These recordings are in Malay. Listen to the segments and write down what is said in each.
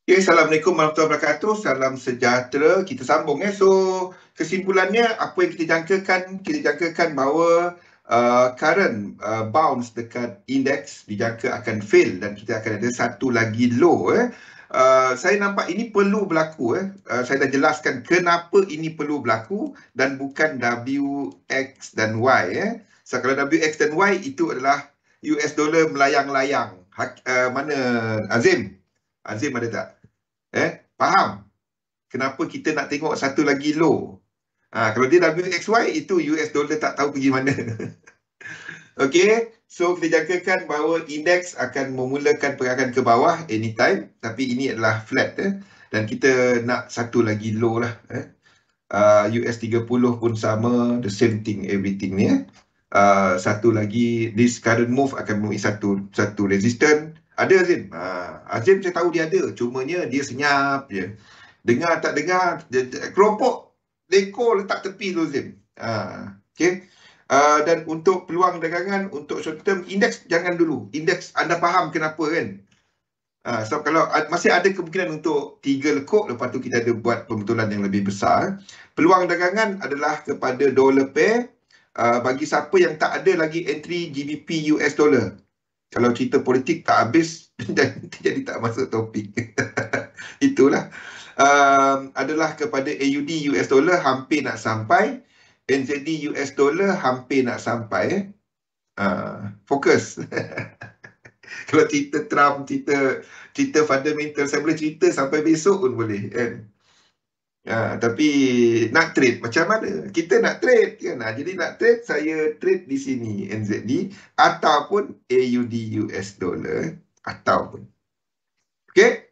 Okay, Assalamualaikum warahmatullahi wabarakatuh. Salam sejahtera. Kita sambung. So, kesimpulannya apa yang kita jangkakan bahawa current bounce dekat indeks dijangka akan fail dan kita akan ada satu lagi low. Saya nampak ini perlu berlaku. Saya dah jelaskan kenapa ini perlu berlaku dan bukan W, X dan Y. So, kalau W, X dan Y itu adalah US dollar melayang-layang. Mana Azim? Azim ada tak? Faham? Kenapa kita nak tengok satu lagi low? Kalau dia WXY, itu US dollar tak tahu pergi mana. Okey, so kita jangkakan bahawa indeks akan memulakan pergerakan ke bawah anytime. Tapi ini adalah flat. Dan kita nak satu lagi low lah. US 30 pun sama, the same thing, everything ni. Satu lagi, this current move akan mempunyai satu resistance. Ada Azim? Azim saya tahu dia ada. Cumanya dia senyap je. Dengar tak dengar, keropok lekor letak tepi tu Azim. Okay. Dan untuk peluang dagangan, untuk short term, indeks jangan dulu. Indeks anda faham kenapa kan? So kalau masih ada kemungkinan untuk 3 lekuk, lepas tu kita ada buat pembetulan yang lebih besar. Peluang dagangan adalah kepada dollar pair. Bagi siapa yang tak ada lagi entry GBP US dollar. Kalau cerita politik tak habis, jadi tak masuk topik. Itulah. Adalah kepada AUD US dollar hampir nak sampai. NZD US dollar hampir nak sampai. Fokus. Kalau cerita Trump, cerita fundamental, saya boleh cerita sampai besok pun boleh kan. Tapi nak trade macam mana? Kita nak trade kan. Jadi nak trade, saya trade di sini NZD ataupun AUD US dollar ataupun. Okey?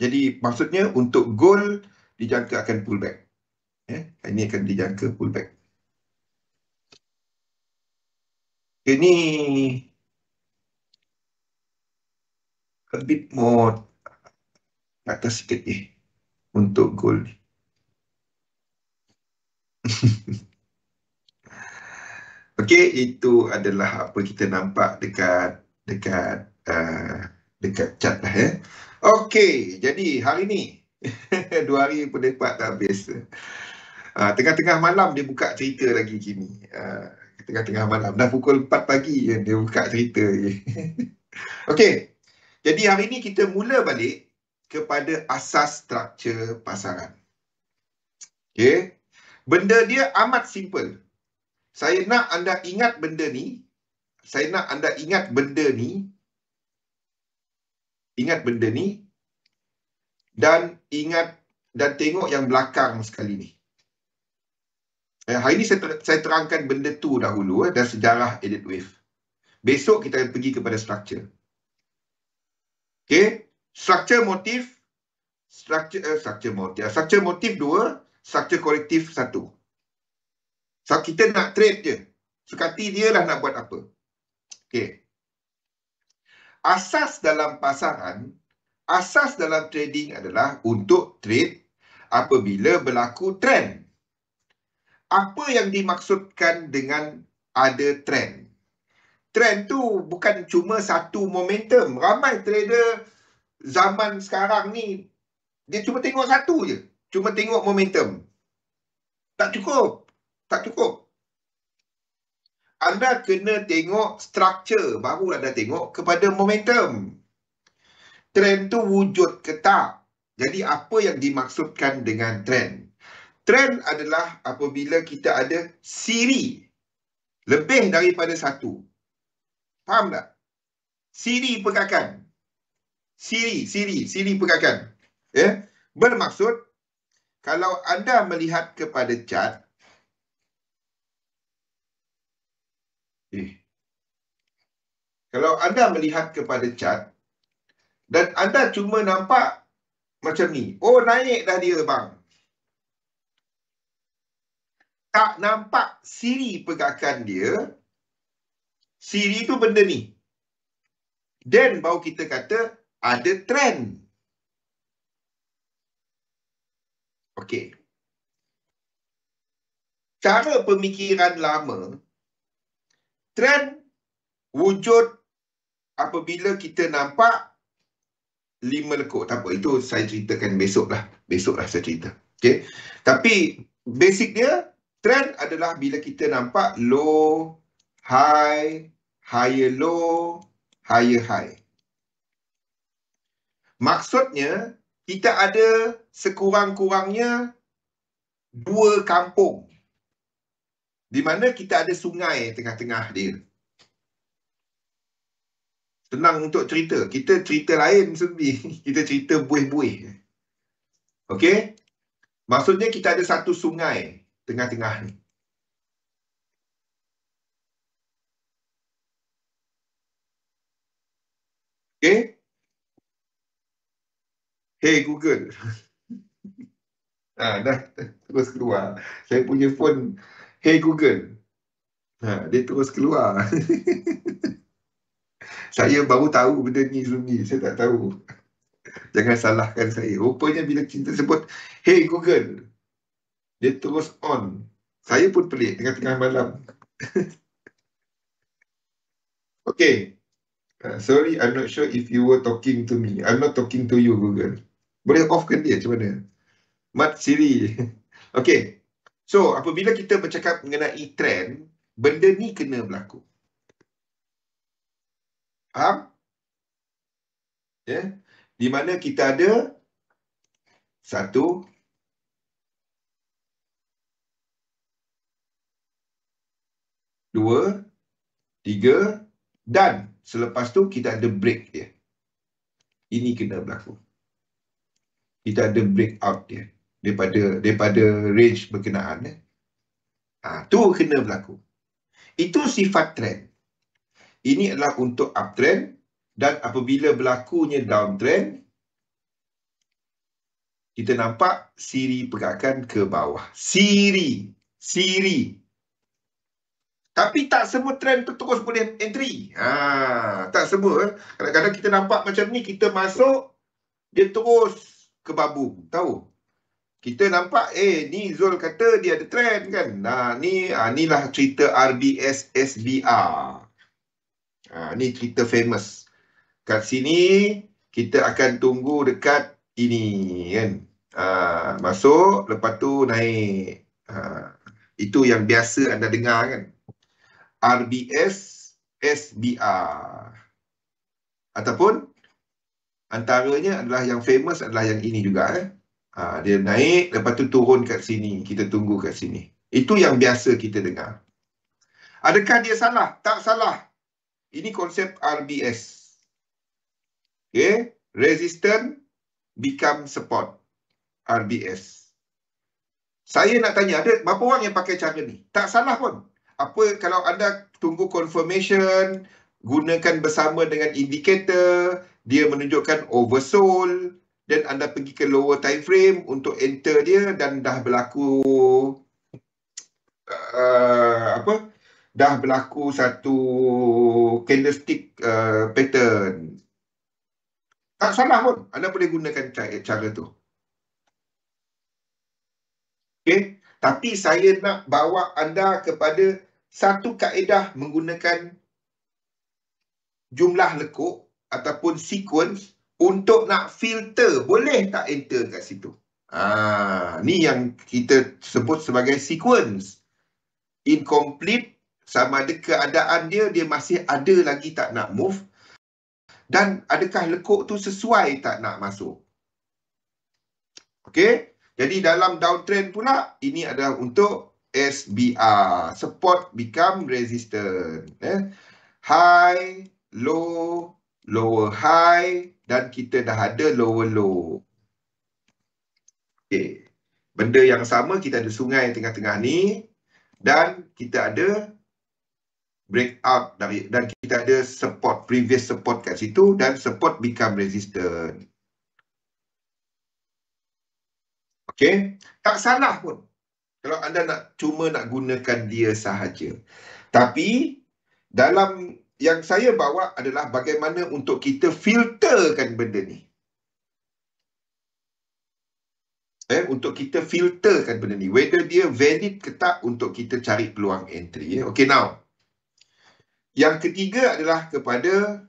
Jadi maksudnya untuk gold dijangka akan pullback. Ini akan dijangka pullback. Ini a bit more atas sikit untuk gold. Okey, itu adalah apa kita nampak dekat chat lah Okey, jadi hari ni 2 hari pun dapat tak habis. Tengah-tengah malam dia buka cerita lagi kini. Tengah-tengah malam dah pukul 4 pagi dia buka cerita lagi. Okey. Jadi hari ni kita mula balik kepada asas struktur pasaran. Okey. Benda dia amat simple. Saya nak anda ingat benda ni. Ingat benda ni dan tengok yang belakang sekali ni. Hari ni saya terangkan benda tu dahulu dan sejarah edit wave. Besok kita akan pergi kepada struktur. Okey, struktur motif 2, struktur korektif 1. So kita nak trade je. Sekati dia lah nak buat apa. Okey. Asas dalam pasaran, asas dalam trading adalah untuk trade apabila berlaku trend. Apa yang dimaksudkan dengan ada trend? Trend tu bukan cuma satu momentum. Ramai trader zaman sekarang ni, dia cuma tengok satu je. Cuma tengok momentum. Tak cukup. Anda kena tengok struktur, baru anda tengok kepada momentum. Trend tu wujud ke tak? Jadi apa yang dimaksudkan dengan trend? Trend adalah apabila kita ada siri lebih daripada satu. Faham tak? Siri pergerakan. Siri pergerakan. Bermaksud, kalau anda melihat kepada chart, kalau anda melihat kepada chart dan anda cuma nampak macam ni, oh naik dah dia bang, tak nampak siri pergerakan dia, siri tu benda ni, then baru kita kata ada trend. Okey. Cara pemikiran lama, trend wujud apabila kita nampak 5 lekuk. Tak apa, itu saya ceritakan besok lah. Besok lah saya cerita. Okay. Tapi basic dia, trend adalah bila kita nampak low, high, higher low, higher high. Maksudnya, kita ada sekurang-kurangnya 2 kampung. Di mana kita ada sungai tengah-tengah dia. Senang untuk cerita. Kita cerita lain sebenarnya. Kita cerita buih-buih. Okey? Maksudnya kita ada satu sungai tengah-tengah ni. Okey? Hey Google. Dah terus keluar. Saya punya phone, hey Google. Dia terus keluar. Saya baru tahu benda ni sebenarnya. Saya tak tahu. Jangan salahkan saya. Rupanya bila kita sebut, hey Google, dia terus on. Saya pun pelik tengah-tengah malam. Okay. Sorry, I'm not sure if you were talking to me. I'm not talking to you, Google. Boleh offkan dia macam mana? Mat Siri. Okay. So, apabila kita bercakap mengenai trend, benda ni kena berlaku. Faham? Ya. Di mana kita ada 1, 2, 3 dan selepas tu kita ada break dia. Ini kena berlaku. Kita ada breakout dia daripada range berkenaan. Tu kena berlaku. Itu sifat trend. Ini adalah untuk uptrend dan apabila berlakunya downtrend, kita nampak siri pergerakan ke bawah. Siri. Tapi tak semua trend tu terus boleh entry. Tak semua. Kadang-kadang kita nampak macam ni, kita masuk, dia terus ke babung. Tahu? Kita nampak, ni Zul kata dia ada trend kan. Inilah cerita RBS SBR. Ni cerita famous. Kat sini, kita akan tunggu dekat ini kan. Masuk, lepas tu naik. Itu yang biasa anda dengar kan. RBS SBR. Ataupun antaranya adalah yang famous adalah yang ini juga. Dia naik, lepas tu turun kat sini. Kita tunggu kat sini. Itu yang biasa kita dengar. Adakah dia salah? Tak salah. Ini konsep RBS. Okay. Resistance become support. RBS. Saya nak tanya, ada berapa orang yang pakai cara ni? Tak salah pun. Apa kalau anda tunggu confirmation, gunakan bersama dengan indikator, dia menunjukkan oversold, dan anda pergi ke lower time frame untuk enter dia dan dah berlaku dah berlaku satu candlestick pattern. Tak salah pun. Anda boleh gunakan cara tu. Okay. Tapi saya nak bawa anda kepada satu kaedah menggunakan jumlah lekuk ataupun sequence untuk nak filter. Boleh tak enter kat situ? Ni yang kita sebut sebagai sequence. Incomplete, sama ada keadaan dia masih ada lagi tak nak move. Dan adakah lekuk tu sesuai tak nak masuk? Okay. Jadi dalam downtrend pula, ini adalah untuk SBR. Support become resistance. High, low, lower high, dan kita dah ada lower low. Okay. Benda yang sama, kita ada sungai tengah-tengah ni, dan kita ada breakout dan kita ada support, previous support kat situ, dan support become resistance. Okay. Tak salah pun kalau anda cuma nak gunakan dia sahaja. Tapi dalam yang saya bawa adalah bagaimana untuk kita filterkan benda ni. Untuk kita filterkan benda ni. Whether dia valid ke tak untuk kita cari peluang entry. Okay, now. Yang ketiga adalah kepada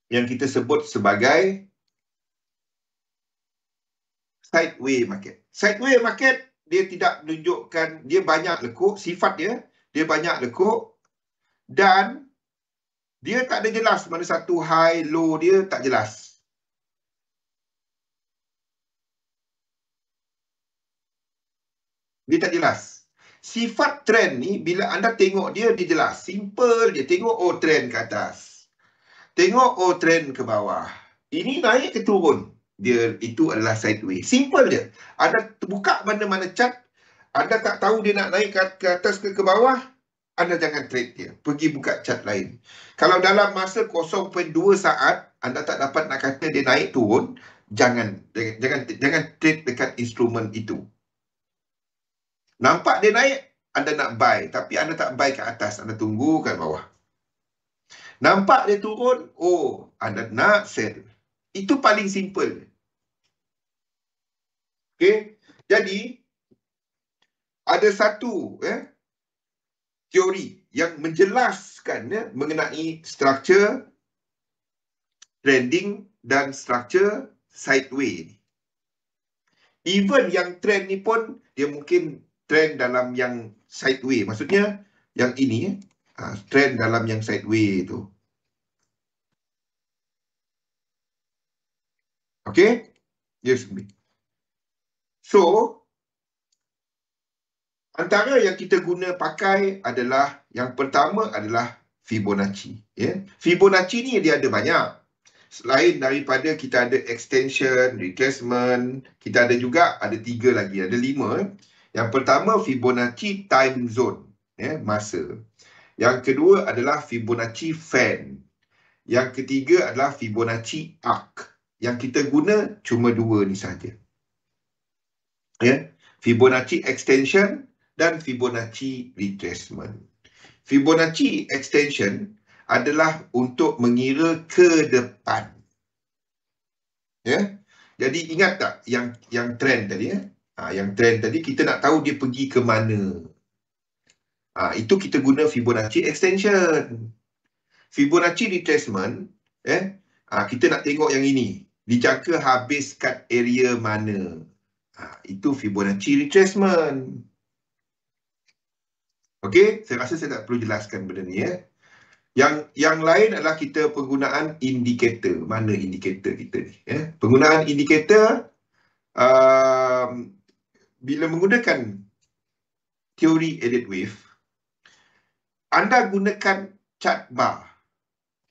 yang kita sebut sebagai sideway market. Sideway market dia tidak menunjukkan, dia banyak lekuk, sifat dia banyak lekuk dan dia tak ada jelas mana satu high, low dia tak jelas. Dia tak jelas. Sifat trend ni bila anda tengok dia jelas. Simple je. Tengok trend ke atas. Tengok trend ke bawah. Ini naik ke turun. Dia itu adalah sideways. Simple je. Anda buka mana-mana chart, anda tak tahu dia nak naik ke atas ke bawah, anda jangan trade dia. Pergi buka chart lain. Kalau dalam masa 0.2 saat anda tak dapat nak kata dia naik turun, jangan trade dekat instrumen itu. Nampak dia naik, anda nak buy. Tapi anda tak buy ke atas, anda tunggu kat bawah. Nampak dia turun, anda nak sell. Itu paling simple. Okay. Jadi, ada satu teori yang menjelaskan mengenai structure trending dan structure sideway. Even yang trend ni pun, dia mungkin trend dalam yang sideway. Maksudnya, yang ini, trend dalam yang sideway tu. Okay? Yes. So, antara yang kita guna pakai adalah, yang pertama adalah Fibonacci. Fibonacci ni dia ada banyak. Selain daripada kita ada extension, retracement, kita ada juga, ada 3 lagi, ada 5. Yang pertama Fibonacci time zone, masa. Yang kedua adalah Fibonacci fan. Yang ketiga adalah Fibonacci arc. Yang kita guna cuma 2 ni saja. Fibonacci extension dan Fibonacci retracement. Fibonacci extension adalah untuk mengira ke depan. Jadi ingat tak yang trend tadi? Yang trend tadi kita nak tahu dia pergi ke mana. Itu kita guna Fibonacci extension. Fibonacci retracement, kita nak tengok yang ini. Dijangka habis kat area mana. Itu Fibonacci retracement. Okey, saya rasa saya tak perlu jelaskan benda ni. Yang lain adalah kita penggunaan indikator. Mana indikator kita ni? Penggunaan indikator bila menggunakan teori Elliott wave, anda gunakan chart bar.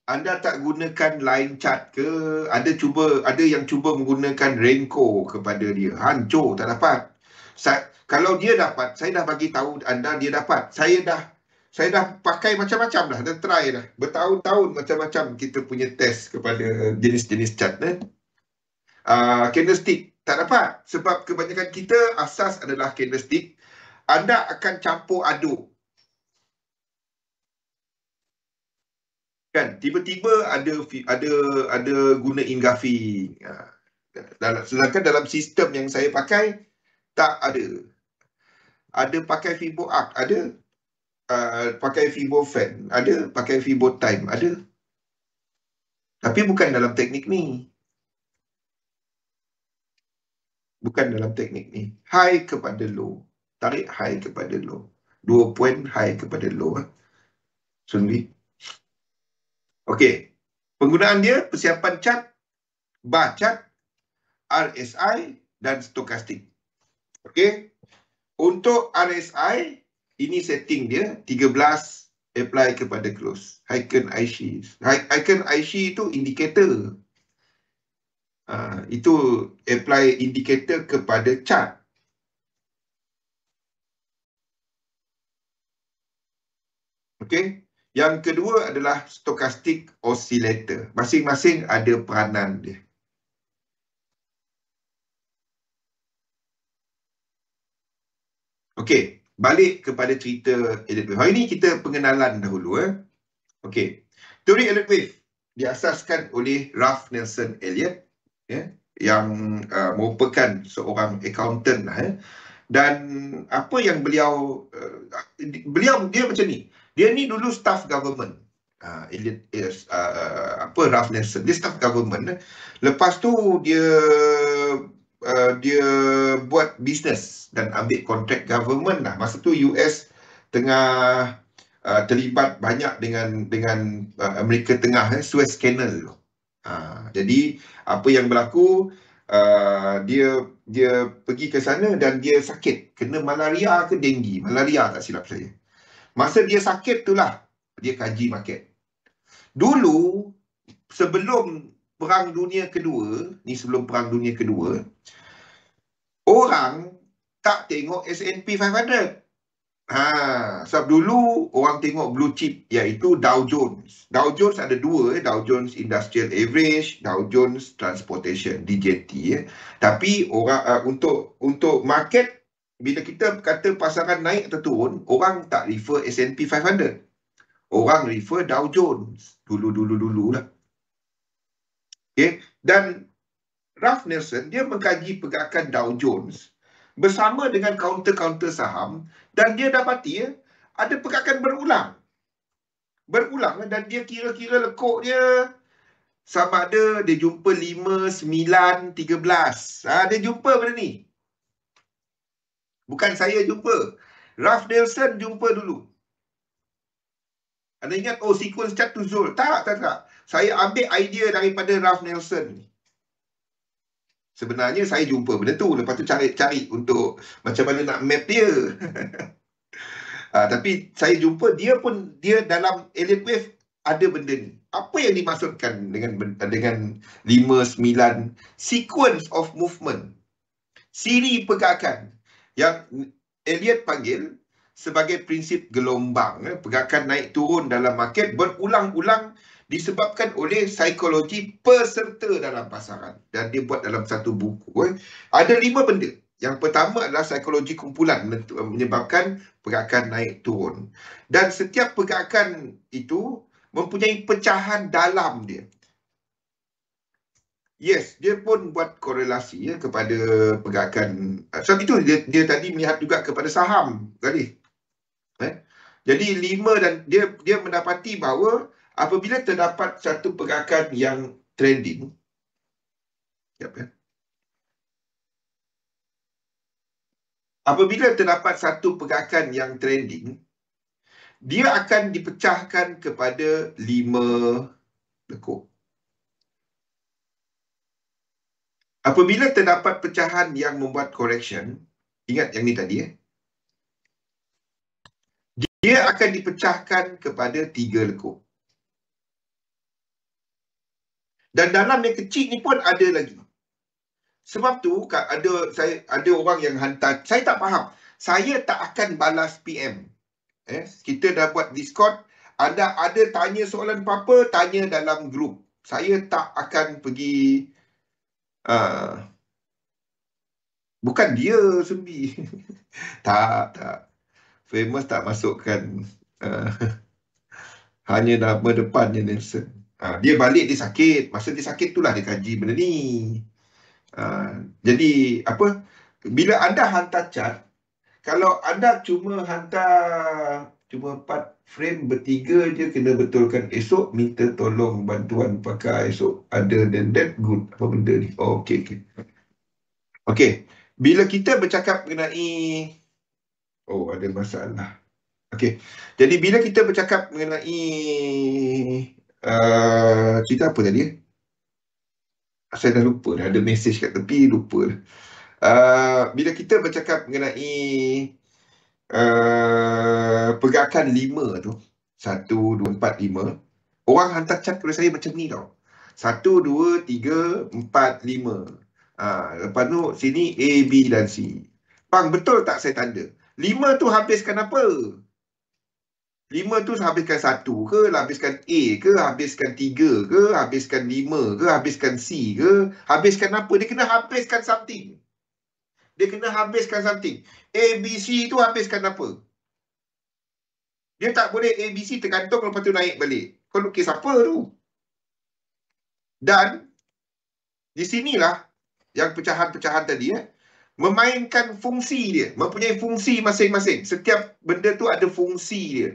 Anda tak gunakan line chart ke? Ada yang cuba menggunakan Renko kepada dia. Hancur, tak dapat. Kalau dia dapat, saya dah bagi tahu anda dia dapat. Saya dah pakai macam-macam dah try dah. Bertahun-tahun macam-macam kita punya test kepada jenis-jenis chart. Candlestick, tak dapat. Sebab kebanyakan kita asas adalah candlestick. Anda akan campur aduk. Kan, tiba-tiba ada guna Ingafi. Sedangkan dalam sistem yang saya pakai, tak ada. Ada pakai Fibo Arc, ada. Pakai Fibo Fan, ada. Pakai Fibo Time, ada. Tapi bukan dalam teknik ni. Bukan dalam teknik ni. High kepada low. Tarik high kepada low. 2 point high kepada low. Sunwi. Okey. Penggunaan dia, persiapan chart, bar chart, RSI dan stokastik. Okey. Untuk RSI, ini setting dia 13 apply kepada close. Heiken IC. Heiken IC itu indikator. Itu apply indikator kepada chart. Okey. Yang kedua adalah stochastic oscillator. Masing-masing ada peranan dia. Okey, balik kepada cerita Elliott wave. Hari ini kita pengenalan dahulu. Okey. Teori Elliott wave diasaskan oleh Ralph Nelson Elliott, yang merupakan seorang accountant lah. Dan apa yang beliau dia macam ni. Dia ni dulu staff government. Elliot Ralph Nelson, dia staff government. Lepas tu dia buat bisnes dan ambil kontrak government lah. Masa tu US tengah terlibat banyak dengan Amerika Tengah, Suez Canal tu. Jadi apa yang berlaku, dia pergi ke sana dan dia sakit, kena malaria ke denggi, malaria tak silap saya. Masa dia sakit itulah dia kaji market. Dulu sebelum Perang Dunia Kedua, orang tak tengok S&P 500. Sebab dulu orang tengok blue chip, iaitu Dow Jones. Dow Jones ada dua, Dow Jones Industrial Average, Dow Jones Transportation, DJT. Tapi orang untuk market, bila kita kata pasaran naik atau turun, orang tak refer S&P 500. Orang refer Dow Jones. Dulu lah. Okay? Dan Ralph Nelson, dia mengkaji pergerakan Dow Jones bersama dengan counter-counter saham, dan dia dapati ada pergerakan berulang, dan dia kira-kira lekuk dia sama ada dia jumpa 5, 9, 13. Dia jumpa benda ni. Bukan saya jumpa. Ralph Nelson jumpa dulu. Anda ingat, sequence chart tu Zul? Tak. Saya ambil idea daripada Ralph Nelson. Sebenarnya saya jumpa benda tu, lepas tu cari untuk macam mana nak map dia. Tapi saya jumpa dia dalam Elliott Wave ada benda ni. Apa yang dimaksudkan dengan 5, 9 sequence of movement, siri pergerakan yang Elliott panggil sebagai prinsip gelombang. Pergerakan naik turun dalam market berulang-ulang disebabkan oleh psikologi peserta dalam pasaran. Dan dia buat dalam satu buku. Ada 5 benda. Yang pertama adalah psikologi kumpulan menyebabkan pergerakan naik turun. Dan setiap pergerakan itu mempunyai pecahan dalam dia. Yes, dia pun buat korelasi kepada pergerakan. Sebab itu dia tadi melihat juga kepada saham tadi. Jadi 5, dan dia mendapati bahawa apabila terdapat satu pergerakan yang trending, apabila terdapat satu pergerakan yang trending, dia akan dipecahkan kepada 5 lekuk. Apabila terdapat pecahan yang membuat correction, ingat yang ni tadi dia akan dipecahkan kepada 3 lekuk. Dan dalam yang kecil ni pun ada lagi. Sebab tu ada orang yang hantar, saya tak faham. Saya tak akan balas PM. Kita dah buat Discord, anda ada tanya soalan apa-apa, tanya dalam grup. Saya tak akan pergi. Bukan dia Sumbi. tak. Famous tak masukkan. Hanya nama depannya Nelson. Dia balik, dia sakit. Masa dia sakit itulah dia kaji benda ni. Jadi bila anda hantar chart, kalau anda cuma hantar 4 frame bertiga je, kena betulkan esok, minta tolong bantuan pakar esok. Other than that, good. Apa benda ni? Okey. Bila kita bercakap mengenai ada masalah. Okey. Jadi bila kita bercakap mengenai cerita apa tadi? Saya dah lupa dah. Ada mesej kat tepi, lupa. Bila kita bercakap mengenai pergerakan 5 tu, 1, 2, 4, 5, orang hantar chat kepada saya macam ni tau. 1, 2, 3, 4, 5. Lepas tu sini A, B dan C. Bang, betul tak saya tanda? 5 tu habiskan apa? 5 tu habiskan 1 ke, habiskan A ke, habiskan 3 ke, habiskan 5 ke, habiskan C ke, habiskan apa? Dia kena habiskan something. A, B, C tu habiskan apa? Dia tak boleh A, B, C tergantung lepas tu naik balik. Kau lukis apa tu? Dan di sinilah yang pecahan-pecahan tadi memainkan fungsi dia, mempunyai fungsi masing-masing. Setiap benda tu ada fungsi dia.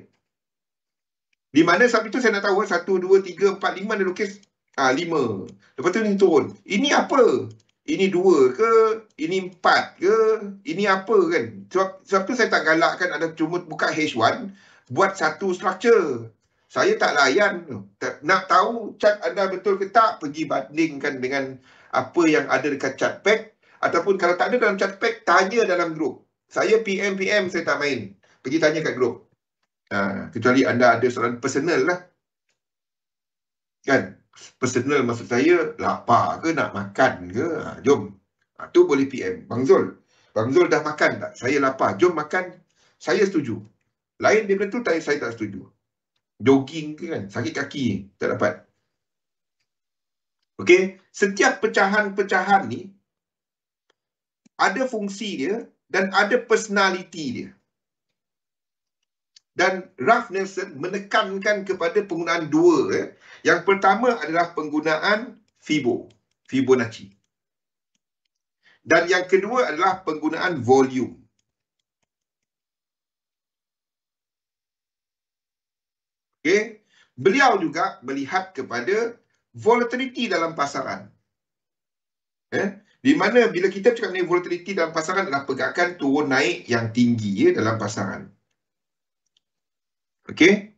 Di mana sebab itu saya nak tahu 1, 2, 3, 4, 5 dia lukis 5. Lepas tu ni turun. Ini apa? Ini 2 ke? Ini 4 ke? Ini apa kan? Sebab tu saya tak galakkan ada cuma buka H1 buat satu structure. Saya tak layan. Nak tahu cat anda betul ke tak, pergi bandingkan dengan apa yang ada dekat chat pack. Ataupun kalau tak ada dalam chat pack, tanya dalam grup. Saya PM saya tak main. Pergi tanya kat grup. Kecuali anda ada soalan personal lah. Kan? Personal maksud saya, lapar ke, nak makan ke? Jom. Tu boleh PM. Bang Zul dah makan tak? Saya lapar. Jom makan. Saya setuju. Lain dia tu saya tak setuju. Jogging ke kan? Sakit kaki. Tak dapat. Okey. Setiap pecahan-pecahan ni ada fungsi dia dan ada personality dia. Dan Ralph Nelson menekankan kepada penggunaan 2. Yang pertama adalah penggunaan Fibonacci. Dan yang kedua adalah penggunaan volume. Okay? Beliau juga melihat kepada volatility dalam pasaran. Di mana bila kita cakap ni volatility dalam pasaran adalah pergerakan turun naik yang tinggi dalam pasaran. Okey?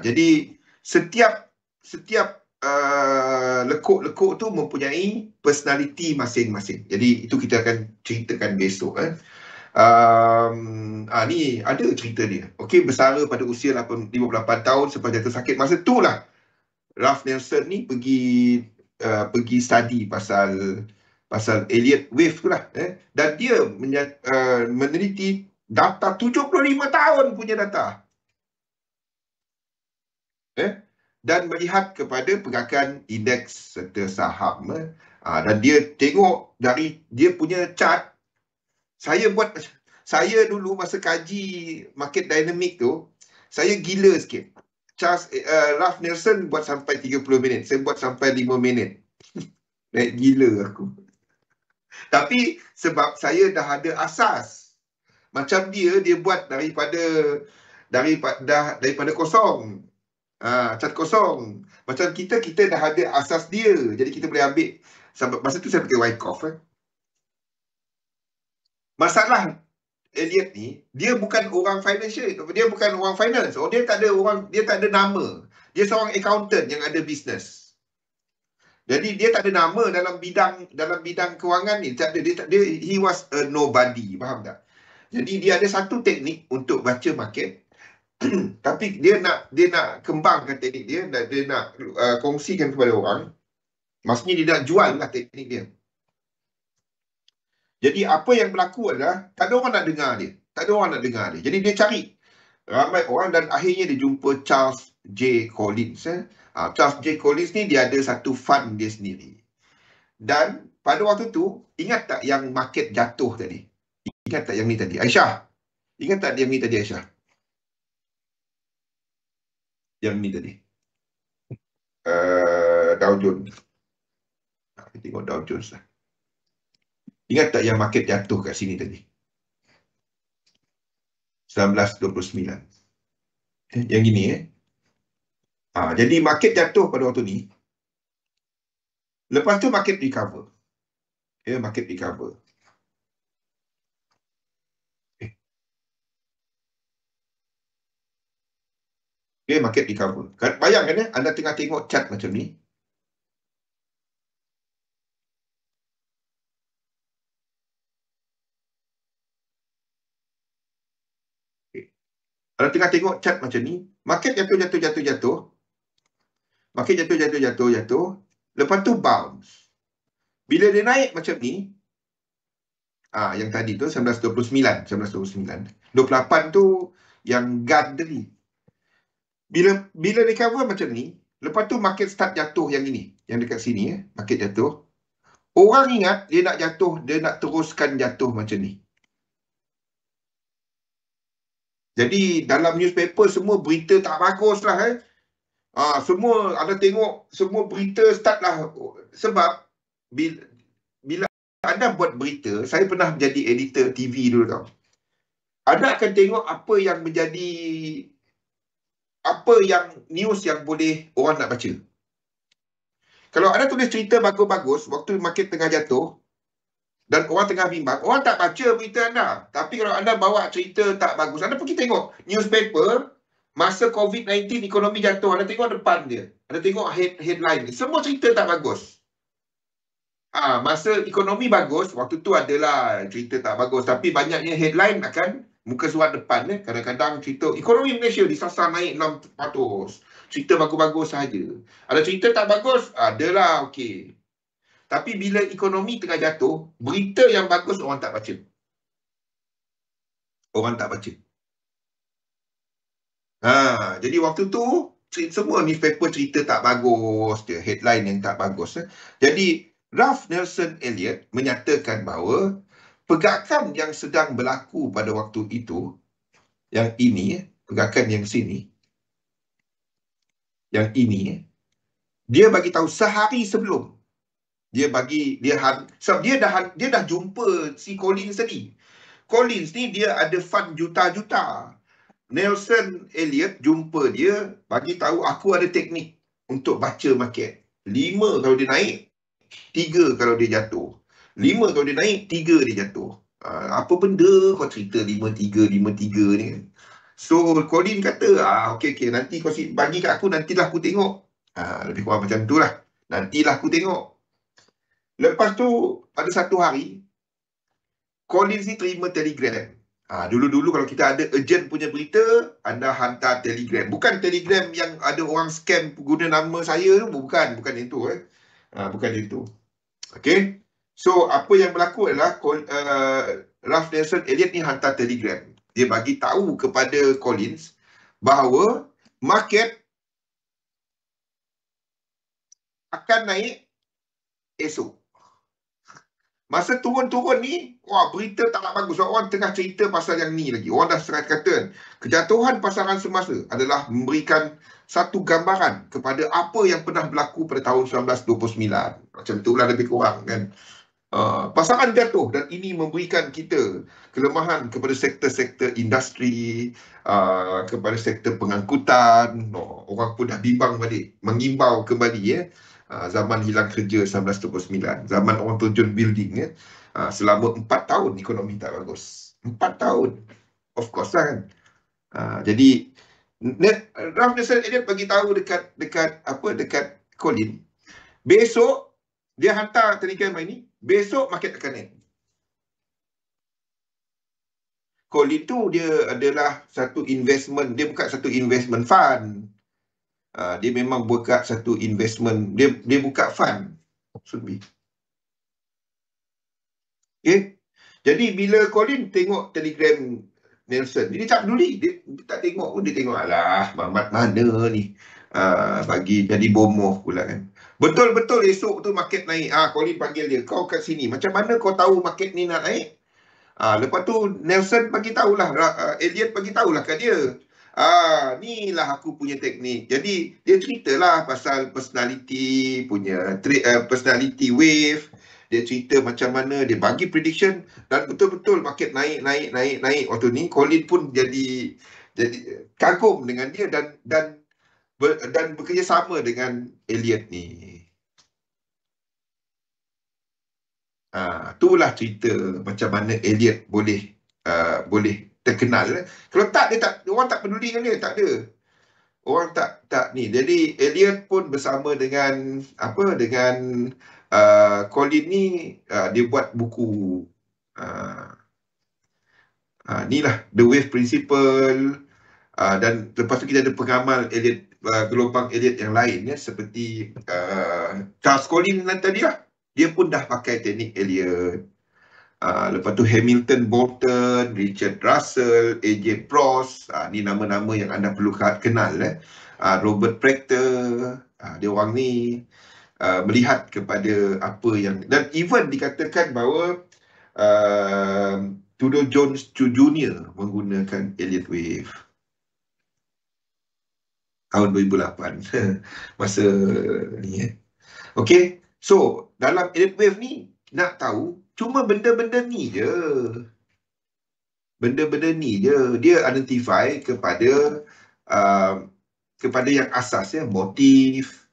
Jadi setiap lekuk-lekuk tu mempunyai personality masing-masing. Jadi itu kita akan ceritakan besok. Ni ada cerita dia. Okey, bersara pada usia 58 tahun selepas jatuh sakit. Masa tu lah Ralph Nelson ni pergi study pasal Elliott Wave tu lah. Dan dia meneliti data 75 tahun punya data. Dan melihat kepada pergerakan indeks serta saham. Dan dia tengok dari dia punya chart. Saya dulu masa kaji market dynamic tu, saya gila sikit. Ralph Nelson buat sampai 30 minit. Saya buat sampai 5 minit. Naik gila aku. Tapi sebab saya dah ada asas. Macam dia buat daripada kosong. Cat kosong. Macam kita dah ada asas dia. Jadi kita boleh ambil. Masa tu saya pakai Wyckoff. Masalah Elliott ni, dia bukan orang financial. Dia bukan orang finance. Dia tak ada nama. Dia seorang accountant yang ada bisnes. Jadi dia tak ada nama dalam bidang kewangan ni. He was a nobody. Faham tak? Jadi dia ada satu teknik untuk baca market. Tapi dia nak kembangkan teknik dia, dia nak kongsikan kepada orang. Maksudnya dia nak jual lah teknik dia. Jadi apa yang berlaku adalah tak ada orang nak dengar dia. Jadi dia cari ramai orang dan akhirnya dia jumpa Charles J. Collins. Charles J. Collins ni dia ada satu fund dia sendiri. Dan pada waktu tu, ingat tak yang market jatuh tadi? Ingat tak yang ni tadi? Aisyah, ingat tak yang ni tadi Aisyah? Yang ni tadi. Dow Jones. Kita tengok Dow Jones lah. Ingat tak yang market jatuh kat sini tadi? 1929. Yang gini jadi market jatuh pada waktu ni. Lepas tu market recover. Market recover. Market recover. Bayangkan anda tengah tengok chart macam ni. Anda tengah tengok chart macam ni. Market jatuh. Market jatuh. Lepas tu bounce. Bila dia naik macam ni, yang tadi tu 1929. 28 tu yang guard tadi. Bila recover macam ni, lepas tu market start jatuh yang ini, yang dekat sini market jatuh. Orang ingat dia nak jatuh, dia nak teruskan jatuh macam ni. Jadi dalam newspaper semua berita tak bagus lah semua anda tengok, semua berita start lah. Sebab bila anda buat berita, saya pernah jadi editor TV dulu tau. Anda akan tengok apa yang menjadi apa yang news yang boleh orang nak baca. Kalau anda tulis cerita bagus-bagus waktu market tengah jatuh dan orang tengah bimbang, orang tak baca berita anda. Tapi kalau anda bawa cerita tak bagus, anda pergi tengok newspaper masa COVID-19 ekonomi jatuh, anda tengok depan dia, anda tengok headline dia, semua cerita tak bagus. Masa ekonomi bagus, waktu tu adalah cerita tak bagus. Tapi banyaknya headline akan muka surat depan. Kadang-kadang cerita ekonomi Malaysia disasar naik 6%. Cerita bagus-bagus sahaja. Ada cerita tak bagus, adalah okey. Tapi bila ekonomi tengah jatuh, berita yang bagus orang tak baca. Orang tak baca. Jadi waktu tu, semua newspaper cerita tak bagus, dia headline yang tak bagus. Jadi, Ralph Nelson Elliott menyatakan bahawa pergerakan yang sedang berlaku pada waktu itu, yang ini, pergerakan yang sini, yang ini, dia bagi tahu sehari sebelum. Sebab dia dah jumpa si Collins tadi. Collins ni dia ada fund juta-juta. Nelson Elliott jumpa dia, bagi tahu aku ada teknik untuk baca market. 5 kalau dia naik, 3 kalau dia jatuh. 5 kalau dia naik, 3 dia jatuh. Apa benda kau cerita 5-3 ni kan? So Colin kata, okey, nanti kau bagi kat aku, nantilah aku tengok. Lebih kurang macam tu lah. Nantilah aku tengok. Lepas tu, pada satu hari, Collins ni terima telegram. Dulu-dulu kalau kita ada urgent punya berita, anda hantar telegram. Bukan telegram yang ada orang scam guna nama saya tu. Bukan itu. Bukan itu. Okay. So, apa yang berlaku adalah Ralph Nelson Elliott ni hantar telegram. Dia bagi tahu kepada Collins bahawa market akan naik esok. Masa turun-turun ni, berita tak bagus. Orang tengah cerita pasal yang ni lagi. Orang dah serat kata, kejatuhan pasaran semasa adalah memberikan satu gambaran kepada apa yang pernah berlaku pada tahun 1929. Macam itulah lebih kurang kan. Pasaran jatuh dan ini memberikan kita kelemahan kepada sektor-sektor industri, kepada sektor pengangkutan. Orang pun dah bimbang balik, mengimbau kembali zaman hilang kerja 1929, zaman orang terjun building selama 4 tahun ekonomi tak bagus. 4 tahun. Of course lah kan. Jadi Ralph Nelson Elliott bagi tahu dekat Colin, besok dia hantar telegram ini, besok market akan naik. Colin tu dia adalah satu investment, dia bukan satu investment fund. Dia memang buka satu investment, dia buka fund. Okay. Jadi bila Colin tengok telegram Nelson, dia tak peduli, dia tak tengok pun, dia tengok alah Mamat mana ni, bagi jadi bomoh pula kan. Betul-betul esok tu market naik. Colin panggil dia, kau kat sini, macam mana kau tahu market ni nak naik? Lepas tu Nelson bagi tahulah, Elliott bagi tahulah kat dia. Ni lah aku punya teknik. Jadi dia ceritalah pasal personality punya personality wave. Dia cerita macam mana dia bagi prediction dan betul-betul market naik. Waktu ni Colin pun jadi kagum dengan dia dan bekerjasama dengan Elliott ni. Itulah cerita macam mana Elliott boleh terkenal. Kalau tak, orang tak peduli dengan dia, tak ada. Orang tak ni. Jadi Elliott pun bersama dengan Colin ni, dia buat buku inilah The Wave Principle, dan lepas tu kita ada pengamal Elliott, gelombang Elliott yang lain seperti Charles Collins tadi lah. Dia pun dah pakai teknik Elliott. Lepas tu Hamilton Bolton, Richard Russell, AJ Prost, ni nama-nama yang anda perlu kenal. Robert Prechter, dia orang ni melihat kepada apa yang, dan even dikatakan bahawa Tudor Jones Jr. menggunakan Elliott Wave tahun 2008 masa ni. Okay, so dalam Elliott Wave ni nak tahu cuma benda-benda ni je. Benda-benda ni je. Dia identify kepada kepada yang asas ya, motif,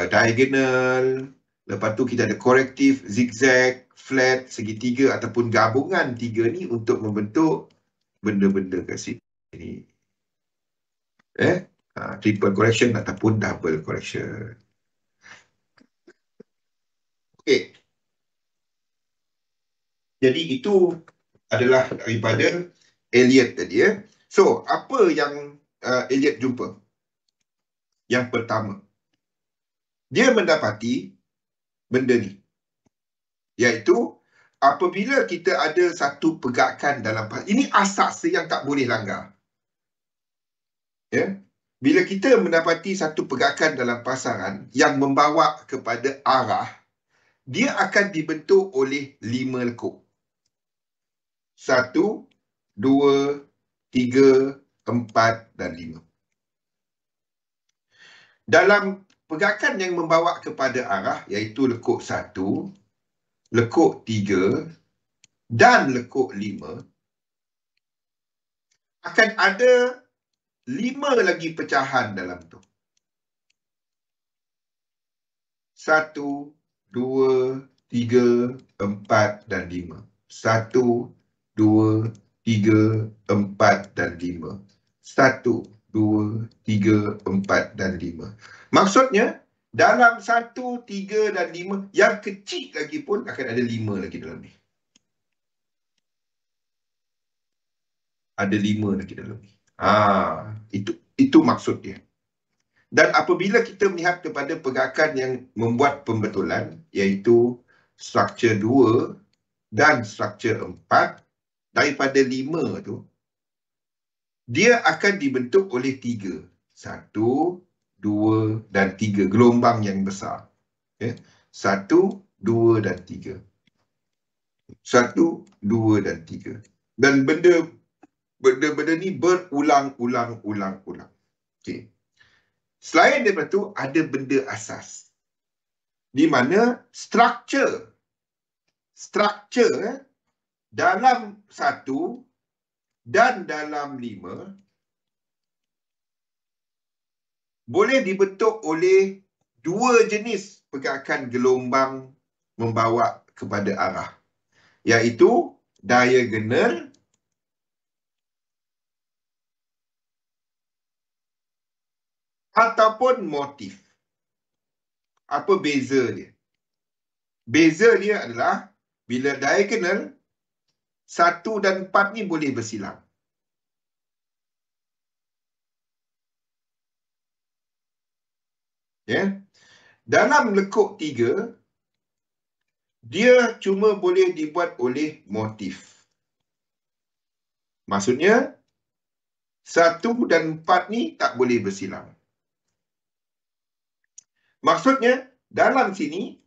diagonal, lepas tu kita ada korektif, zigzag, flat, segitiga ataupun gabungan tiga ni untuk membentuk benda-benda kat sini. Triple correction ataupun double correction. Okey. Jadi itu adalah daripada Elliot tadi ya. So, apa yang Elliot jumpa? Yang pertama, dia mendapati benda ni, iaitu apabila kita ada satu pegakan dalam ini asas yang tak boleh langgar. Ya. Bila kita mendapati satu pegakan dalam pasaran yang membawa kepada arah, dia akan dibentuk oleh 5 lekuk. 1, 2, 3, 4 dan 5. Dalam pegakan yang membawa kepada arah, iaitu lekuk 1, lekuk 3 dan lekuk 5, akan ada 5 lagi pecahan dalam tu. 1, 2, 3, 4 dan 5. 1, 2, 3, 4 dan 5. 1, 2, 3, 4 dan 5. Maksudnya, dalam 1, 3 dan 5, yang kecil lagi pun akan ada 5 lagi dalam ni. Ada 5 lagi dalam ni. Itu maksud dia. Dan apabila kita melihat kepada pegakan yang membuat pembetulan, iaitu struktur 2 dan struktur 4, daripada 5 tu, dia akan dibentuk oleh 3. 1, 2 dan 3. Gelombang yang besar. 1, 2 dan 3. 1, 2 dan 3. Dan benda-benda ni berulang-ulang. Okey. Selain daripada tu, ada benda asas. Di mana struktur dalam 1 dan dalam 5 boleh dibentuk oleh 2 jenis pegakan gelombang membawa kepada arah, iaitu diagonal ataupun motif. Apa beza dia? Beza dia adalah bila diagonal, 1 dan 4 ni boleh bersilang. Ya. Dalam lekuk 3, dia cuma boleh dibuat oleh motif. Maksudnya, 1 dan 4 ni tak boleh bersilang. Maksudnya, dalam sini,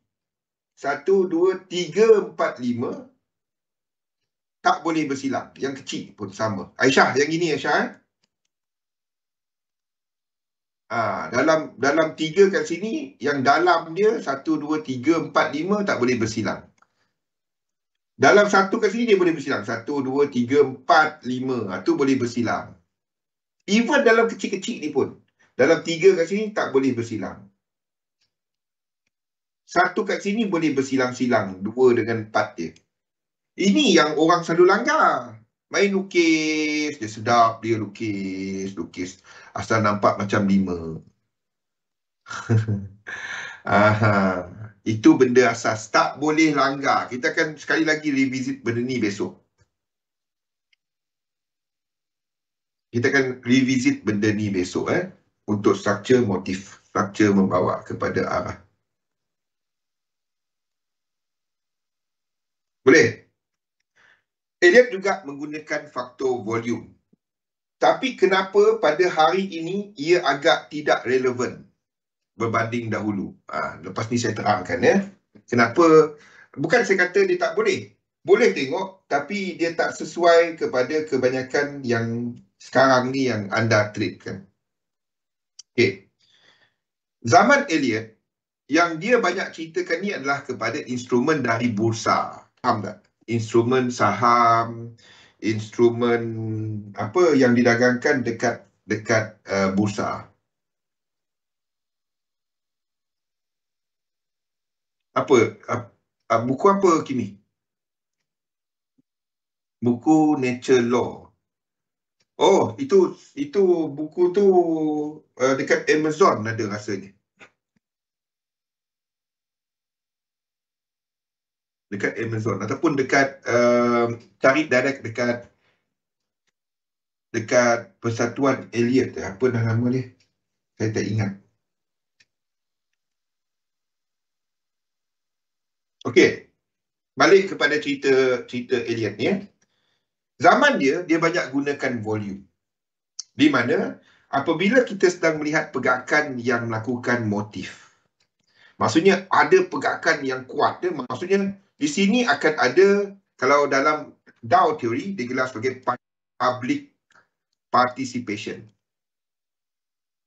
1, 2, 3, 4, 5 tak boleh bersilang. Yang kecil pun sama. Aisyah, yang ini Aisyah. Dalam 3 kat sini, yang dalam dia 1, 2, 3, 4, 5 tak boleh bersilang. Dalam 1 kat sini dia boleh bersilang. 1, 2, 3, 4, 5. Itu boleh bersilang. Even dalam kecil-kecil ni pun. Dalam 3 kat sini tak boleh bersilang. 1 kat sini boleh bersilang-silang. 2 dengan 4 dia. Ini yang orang selalu langgar. Main lukis, dia sedap, dia lukis. Asal nampak macam 5. Itu benda asas. Tak boleh langgar. Kita akan sekali lagi revisit benda ni besok. Kita akan revisit benda ni besok. Untuk struktur motif. Struktur membawa kepada arah. Boleh? Elliot juga menggunakan faktor volume. Tapi kenapa pada hari ini ia agak tidak relevan berbanding dahulu? Lepas ni saya terangkan ya. Kenapa? Bukan saya kata dia tak boleh. Boleh tengok, tapi dia tak sesuai kepada kebanyakan yang sekarang ni yang anda trade kan. Okay. Zaman Elliot, yang dia banyak ceritakan ni adalah kepada instrumen dari bursa. Faham tak? Instrumen saham, instrumen apa yang didagangkan dekat bursa. Apa? Buku apa, Kimi? Buku Nature Law. Oh, itu buku tu dekat Amazon ada rasanya. Dekat Amazon ataupun dekat cari direct dekat Persatuan Elliot. Apa dah nama dia? Saya tak ingat. Okey, balik kepada cerita Elliot ni. Zaman dia banyak gunakan volume. Di mana apabila kita sedang melihat pergerakan yang melakukan motif. Maksudnya ada pergerakan yang kuat. Maksudnya di sini akan ada, kalau dalam Dow theory digelar sebagai public participation.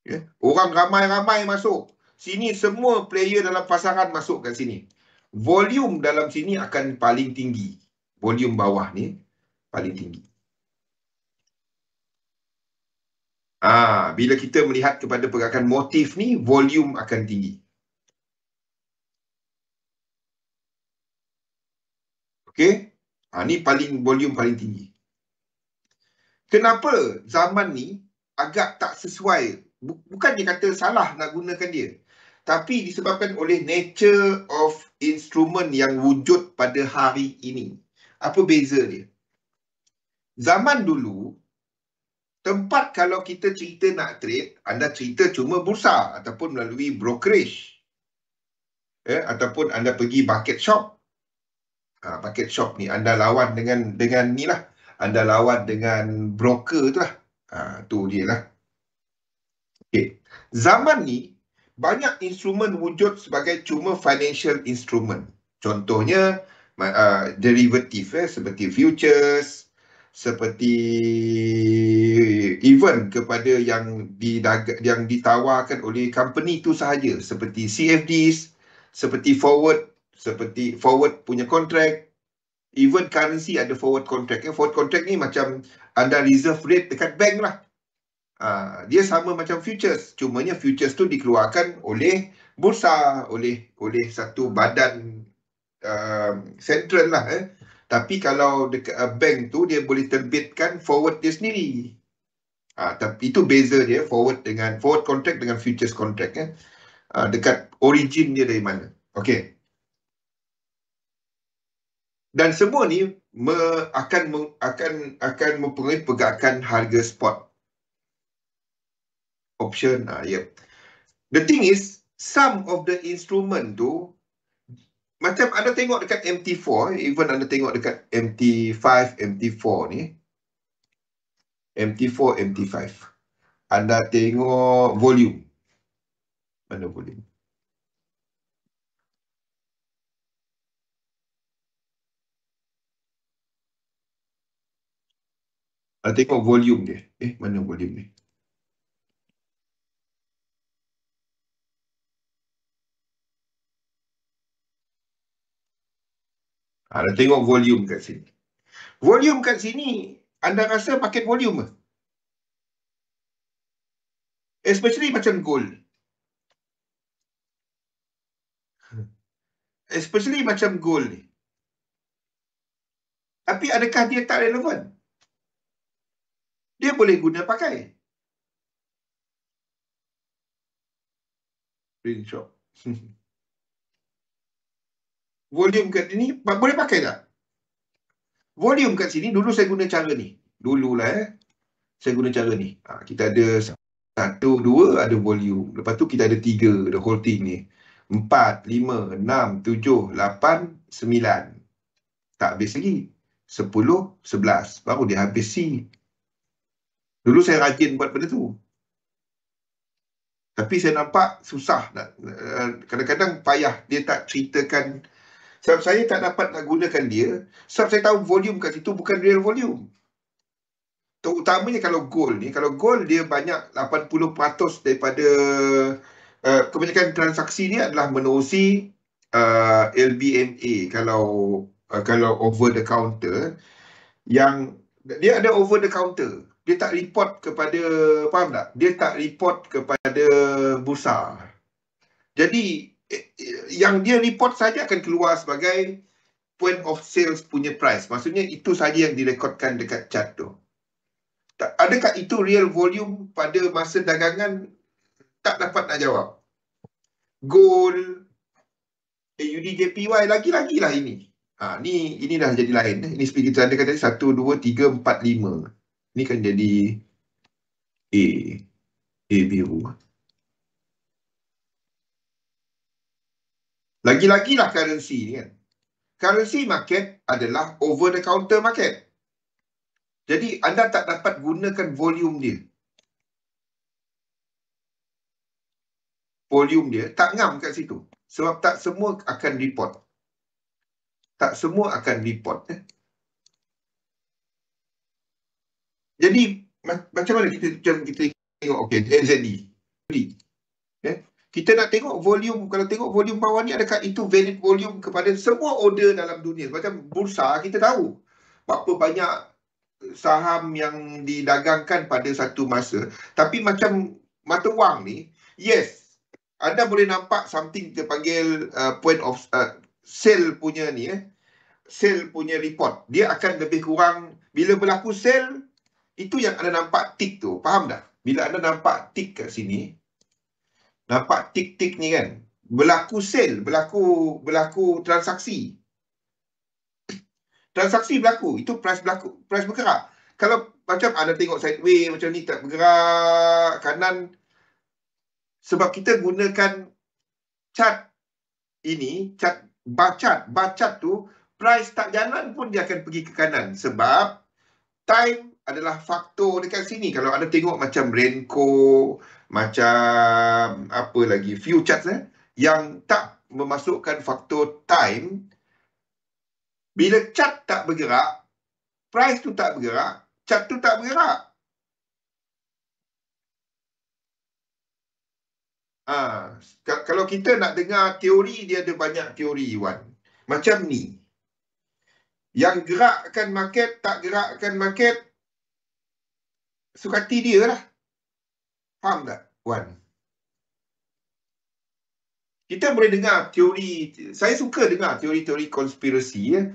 Ya. Orang ramai-ramai masuk. Sini semua player dalam pasaran masuk kat sini. Volume dalam sini akan paling tinggi. Volume bawah ni paling tinggi. Bila kita melihat kepada pergerakan motif ni, volume akan tinggi. Okey? Ni volume paling tinggi. Kenapa zaman ni agak tak sesuai? Bukan dia kata salah nak gunakan dia. Tapi disebabkan oleh nature of instrument yang wujud pada hari ini. Apa beza dia? Zaman dulu, tempat kalau kita cerita nak trade, anda cerita cuma bursa ataupun melalui brokerage. Ataupun anda pergi bucket shop. Bucket shop ni anda lawan dengan ni lah. Anda lawan dengan broker tu lah. Tu dia lah. Okay. Zaman ni, banyak instrumen wujud sebagai cuma financial instrument. Contohnya, derivative seperti futures, seperti even kepada yang ditawarkan oleh company tu sahaja, seperti CFDs, seperti forward punya contract, even currency ada forward contract. Forward contract ni macam anda reserve rate dekat bank lah. Dia sama macam futures, cumanya futures tu dikeluarkan oleh bursa, oleh satu badan central lah. Tapi kalau dekat bank tu dia boleh terbitkan forward dia sendiri. Tapi itu beza dia forward contract dengan futures contract. Dekat origin dia dari mana. Okey. Dan semua ni akan mempengaruhi pergerakan harga spot option. Yep. The thing is, some of the instrument tu, macam anda tengok dekat MT4, even anda tengok dekat MT5, MT4 ni, MT4, MT5, anda tengok volume. Mana volume? Anda tengok volume dia. Mana volume ni? Anda tengok volume kat sini. Volume kat sini, anda rasa market volume ke? Especially macam gold. Especially macam gold ni. Tapi adakah dia tak relevan? Dia boleh guna pakai. Print shop. Volume kat sini, boleh pakai tak? Volume kat sini, dulu saya guna cara ni. Dululah saya guna cara ni. Kita ada 1, 2, ada volume. Lepas tu kita ada 3, the whole thing ni. 4, 5, 6, 7, 8, 9. Tak habis lagi. 10, 11. Baru dia habis C. Dulu saya rajin buat benda tu. Tapi saya nampak susah. Kadang-kadang payah. Dia tak ceritakan. Sebab saya tak dapat nak gunakan dia. Sebab saya tahu volume kat situ bukan real volume. Terutamanya kalau gold ni. Kalau gold dia banyak 80% daripada kebanyakan transaksi ni adalah menerusi LBMA. Kalau over the counter. Yang dia ada over the counter. Dia tak report kepada, faham tak? Dia tak report kepada bursa. Jadi yang dia report saja akan keluar sebagai point of sales punya price. Maksudnya itu saja yang direkodkan dekat chart tu. Adakah itu real volume pada masa dagangan? Tak dapat nak jawab. Gold, AUD, JPY, lagi-lagi lah ini. Ini dah jadi lain. Ini seperti kita ada kata 1, 2, 3, 4, 5. Ini kan jadi A biru. Lagi-lagi lah currency ni kan. Currency market adalah over the counter market. Jadi anda tak dapat gunakan volume dia. Volume dia tak ngam kat situ. Sebab tak semua akan report. Tak semua akan report. Jadi macam mana kita tengok NZD. Kita nak tengok volume. Kalau tengok volume bawah ni, adakah itu valid volume kepada semua order dalam dunia? Macam bursa kita tahu berapa banyak saham yang didagangkan pada satu masa. Tapi macam mata wang ni, yes, anda boleh nampak something kita panggil point of sale punya ni, sale punya report. Dia akan lebih kurang, bila berlaku sale, itu yang anda nampak tick tu. Faham tak? Bila anda nampak tick kat sini, nampak tick-tick ni kan, berlaku sale, berlaku transaksi. Transaksi berlaku, itu price berlaku, price bergerak. Kalau macam anda tengok sideways macam ni tak bergerak kanan, sebab kita gunakan chart ini, bar chart tu, price tak jalan pun dia akan pergi ke kanan. Sebab time adalah faktor dekat sini. Kalau anda tengok macam Renko, macam apa lagi, few charts yang tak memasukkan faktor time, bila chart tak bergerak, price tu tak bergerak, chart tu tak bergerak. Kalau kita nak dengar teori, dia ada banyak teori, Wan. Macam ni. Yang gerakkan market, tak gerakkan market, sukati dia lah. Faham tak, Wan? Kita boleh dengar teori, saya suka dengar teori-teori konspirasi.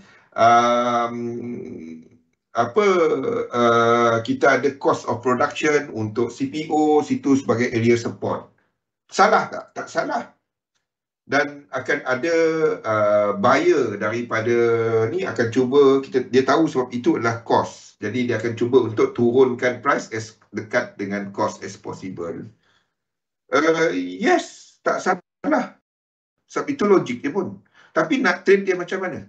Kita ada cost of production untuk CPO, situ sebagai area support. Salah tak? Tak salah. Dan akan ada buyer daripada ni akan cuba, dia tahu sebab itu adalah cost. Jadi dia akan cuba untuk turunkan price as dekat dengan cost as possible. Yes, tak salah. Sebab itu logik dia pun. Tapi nak trade dia macam mana?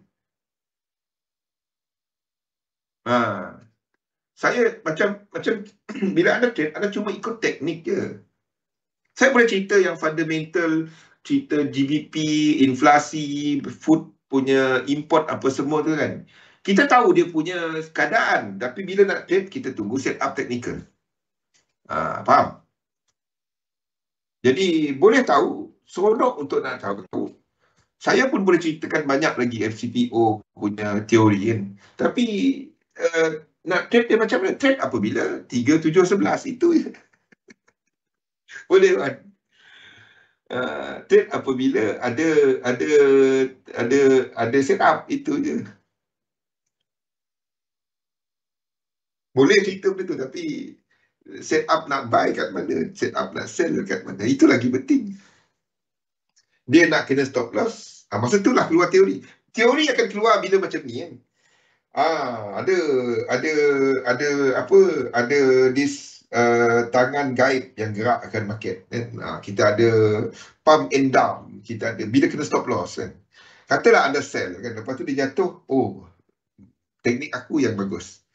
Saya macam bila anda trade, anda cuma ikut teknik je. Saya boleh cerita yang fundamental, cerita GDP, inflasi, food punya import apa semua tu kan. Kita tahu dia punya keadaan, tapi bila nak trade, kita tunggu set up technical. Faham? Jadi boleh tahu, seronok untuk nak tahu. Saya pun boleh ceritakan banyak lagi FCPO punya teori kan. Tapi nak trade dia macam mana? Trade apabila 3711 itu je. Boleh kan? Trade apabila ada setup, itu je. Boleh cerita benda tu, tapi set up nak buy kat mana, set up nak sell kat mana, itu lagi penting. Dia nak kena stop loss, masa itulah keluar teori. Teori akan keluar bila macam ni kan. Ada this tangan gaib yang gerakkan market kan. Kita ada pump and dump, kita ada bila kena stop loss kan. Katalah anda sell kan, lepas tu dia jatuh, teknik aku yang bagus.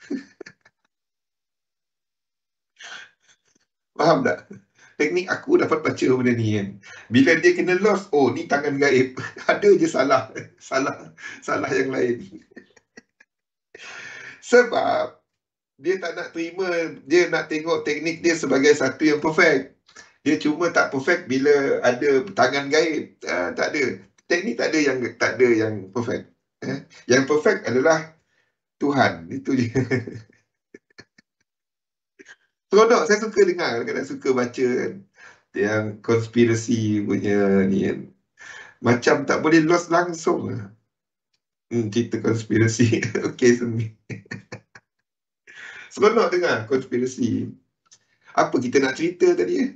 Faham tak? Teknik aku dapat baca benda ni kan. Bila dia kena loss, ni tangan gaib. Ada je salah yang lain. Sebab dia tak nak terima, dia nak tengok teknik dia sebagai satu yang perfect. Dia cuma tak perfect bila ada tangan gaib. Tak ada. Teknik tak ada yang perfect. Yang perfect adalah Tuhan. Itu je. Seronok, saya suka dengar. Kadang-kadang suka baca kan. Yang konspirasi punya ni kan. Macam tak boleh lost langsung lah. Cerita konspirasi. Okey, Sumi. Seronok dengar konspirasi. Apa kita nak cerita tadi?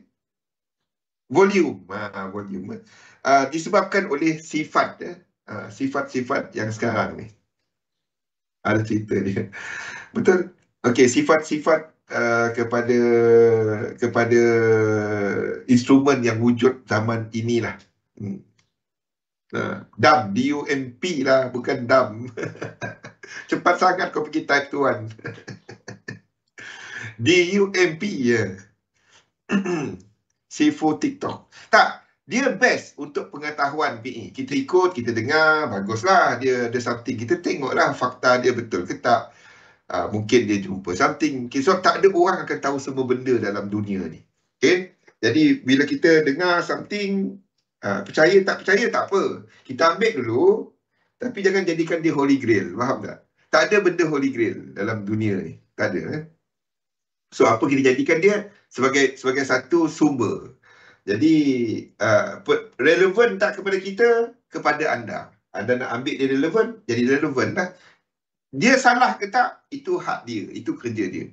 Volume. Volume. Disebabkan oleh sifat. Sifat-sifat yang sekarang ni. Ada cerita dia. Betul. Okey, sifat-sifat kepada instrumen yang wujud zaman inilah. DUMP, DUMP lah, bukan DUMP. Cepat sangat kau pergi type tuan. DUMP ya. Sifu TikTok. Tak, dia best untuk pengetahuan PE. Kita ikut, kita dengar, baguslah. Dia ada something. Kita tengoklah fakta dia betul ke tak. Mungkin dia jumpa something. So, tak ada orang akan tahu semua benda dalam dunia ni. Okay? Jadi, bila kita dengar something, percaya tak apa. Kita ambil dulu, tapi jangan jadikan dia holy grail. Faham tak? Tak ada benda holy grail dalam dunia ni. Tak ada. So, apa kita jadikan dia? Sebagai satu sumber. Jadi, relevan tak kepada kita? Kepada anda. Anda nak ambil dia relevan? Jadi relevan lah. Dia salah ke tak? Itu hak dia. Itu kerja dia.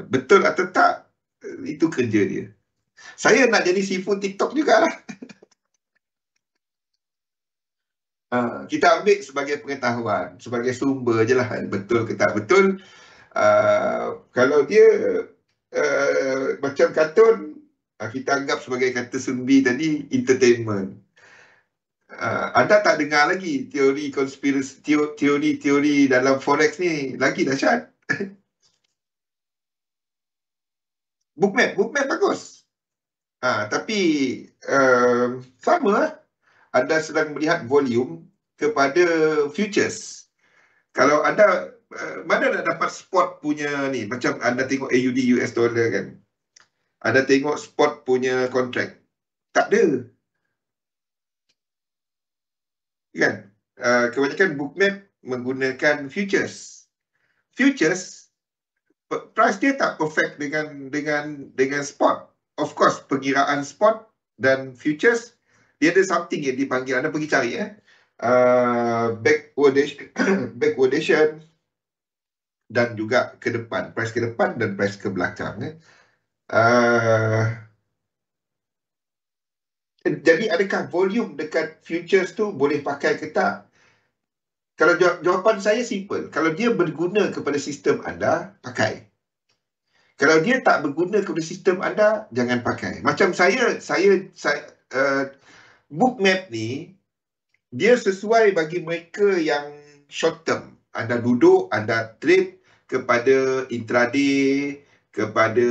Betul atau tak? Itu kerja dia. Saya nak jadi sifu TikTok jugalah. Kita ambil sebagai pengetahuan. Sebagai sumber je lah. Betul ke tak betul? Kalau dia macam kartun, kita anggap sebagai kata Sumbi tadi, entertainment. Anda tak dengar lagi teori konspirasi, teori dalam forex ni lagi dahsyat. Bookmap bagus. Tapi sama lah. Anda sedang melihat volume kepada futures. Kalau anda mana nak dapat spot punya ni, macam anda tengok AUD US dollar kan, anda tengok spot punya contract, tak ada kan. Kebanyakan bookmap menggunakan futures. Price dia tak perfect dengan spot. Of course, perkiraan spot dan futures, dia ada something yang dipanggil, anda pergi cari backwardation dan juga ke depan, price ke depan dan price ke belakang. Jadi adakah volume dekat futures tu boleh pakai ke tak? Kalau jawapan saya simple. Kalau dia berguna kepada sistem anda, pakai. Kalau dia tak berguna kepada sistem anda, jangan pakai. Macam saya bookmap ni, dia sesuai bagi mereka yang short term. Anda duduk, anda trade kepada intraday, kepada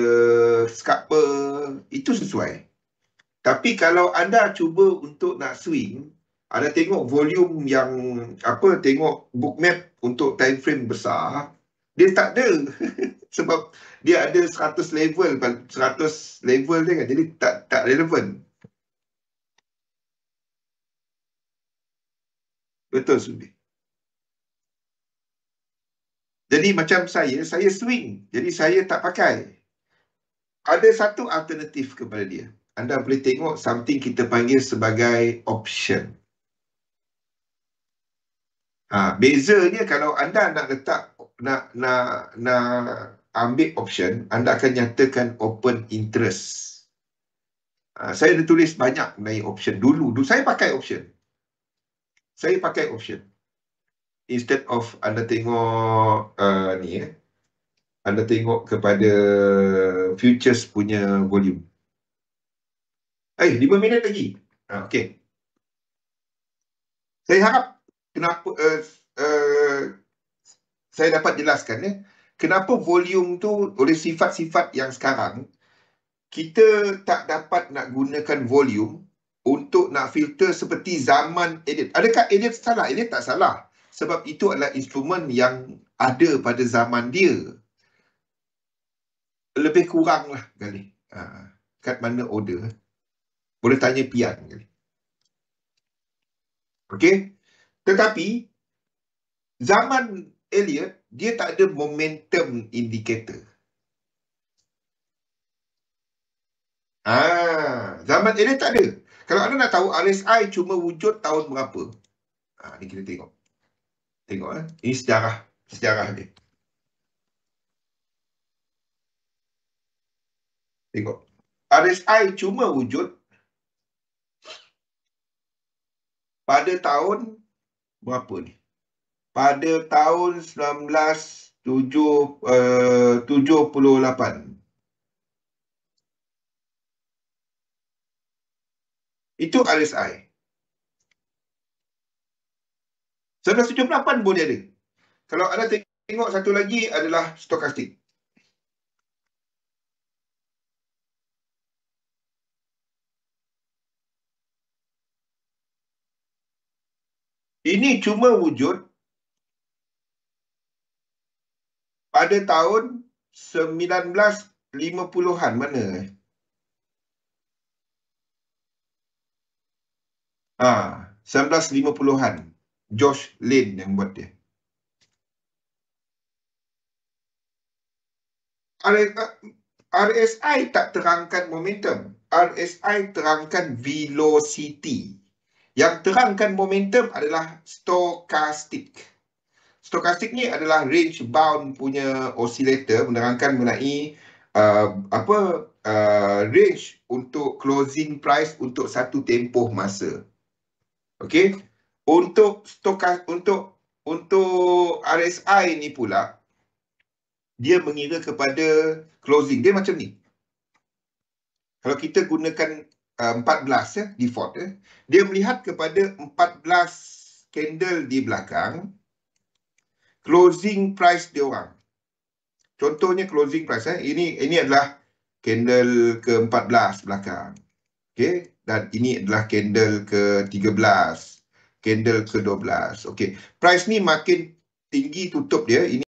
scalper, itu sesuai. Tapi kalau anda cuba untuk nak swing, anda tengok volume yang tengok bookmap untuk time frame besar, dia tak ada. Sebab dia ada 100 level dia kan, jadi tak relevan. Betul, Sudi. Jadi macam saya swing. Jadi saya tak pakai. Ada satu alternatif kepada dia. Anda boleh tengok something kita panggil sebagai option. Bezanya kalau anda nak letak, nak ambil option, anda akan nyatakan open interest. Saya ada tulis banyak mengenai option. Dulu saya pakai option. Instead of anda tengok anda tengok kepada futures punya volume. 5 minit lagi. Okey. Saya harap kenapa saya dapat jelaskan kenapa volume tu oleh sifat-sifat yang sekarang kita tak dapat nak gunakan volume untuk nak filter seperti zaman Elliott. Adakah Elliott salah? Elliott tak salah. Sebab itu adalah instrumen yang ada pada zaman dia. Lebih kurang lah kali. Kat mana order? Boleh tanya Pian kali. Okey? Tetapi zaman Elliott, dia tak ada momentum indicator. Zaman Elliott tak ada. Kalau anda nak tahu RSI cuma wujud tahun berapa? Ni kita tengok. Tengok ini sejarah dia. Tengok. RSI cuma wujud pada tahun berapa ni? Pada tahun 1978. Itu RSI. 1978 boleh ada. Kalau anda tengok satu lagi adalah stokastik. Ini cuma wujud pada tahun 1950-an. Mana? 1950-an. Josh Lane yang buat dia. RSI tak terangkan momentum. RSI terangkan velocity. Yang terangkan momentum adalah stokastik. Stokastik ni adalah range bound punya oscillator, menerangkan mengenai range untuk closing price untuk satu tempoh masa. Okey. Untuk RSI ni pula, dia mengira kepada closing. Dia macam ni. Kalau kita gunakan 14 default, dia melihat kepada 14 candle di belakang, closing price dia orang. Contohnya closing price. Ini adalah candle ke-14 belakang. Okey. Dan ini adalah candle ke-13. Candle ke-12. Okey. Price ni makin tinggi tutup dia. Ini